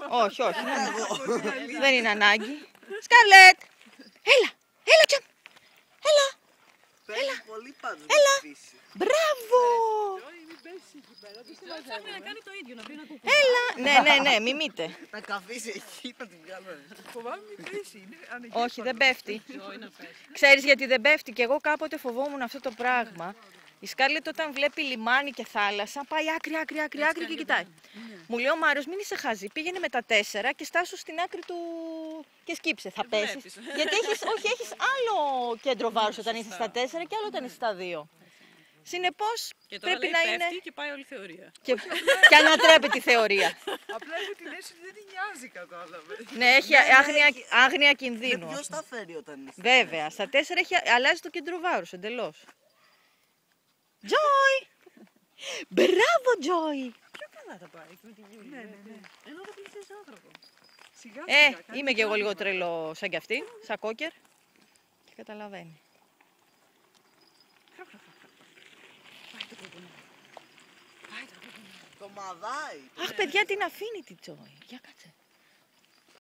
Όχι, όχι. Δεν είναι ανάγκη. Σκάρλετ! Έλα! Έλα, Τζον! Έλα! Παίρνει πολύ πάντως. Έλα! Μπράβο! Ψάχνει να κάνει το ίδιο, να πει ένα κουκού. Έλα! Ναι, μιμείτε. Να καθίσει εκεί να την κάνω. Φοβάμαι μην πέσει. Είναι Όχι, δεν πέφτει. Ξέρεις γιατί δεν πέφτει? Και εγώ κάποτε φοβόμουν αυτό το πράγμα. Η Σκάρλετ όταν βλέπει λιμάνι και θάλασσα πάει άκρη και κοιτάει. Μου λέει ο Μάριος, μην είσαι χαζή, πήγαινε με τα 4 και στάσου στην άκρη του και σκύψε, θα πέσεις. Γιατί έχεις άλλο κέντρο βάρους όταν είσαι στα 4 και άλλο όταν είσαι στα 2. Συνεπώς πρέπει να είναι... Και πάει όλη η θεωρία. Και ανατρέπει τη θεωρία. Απλά έχω την αίσθηση ότι δεν την νοιάζει, κατάλαβε. Ναι, έχει άγνοια κινδύνου. Ποιος τα φέρει όταν είσαι? Βέβαια, στα 4 αλλάζει το κέντρο βάρους εντελώς. Τζόι! Μπράβο, Τζόι! Πιο καλά τα πάει με τη Γιούλη. Ναι. Ενώ δεν πλησιάζει άνθρωπο. Σιγά. Είμαι και εγώ λίγο τρελό σαν κι αυτή, σαν κόκερ. Και καταλαβαίνει. Το μαδάει. Αχ, παιδιά, την αφήνει τη Τζόι. Για κάτσε.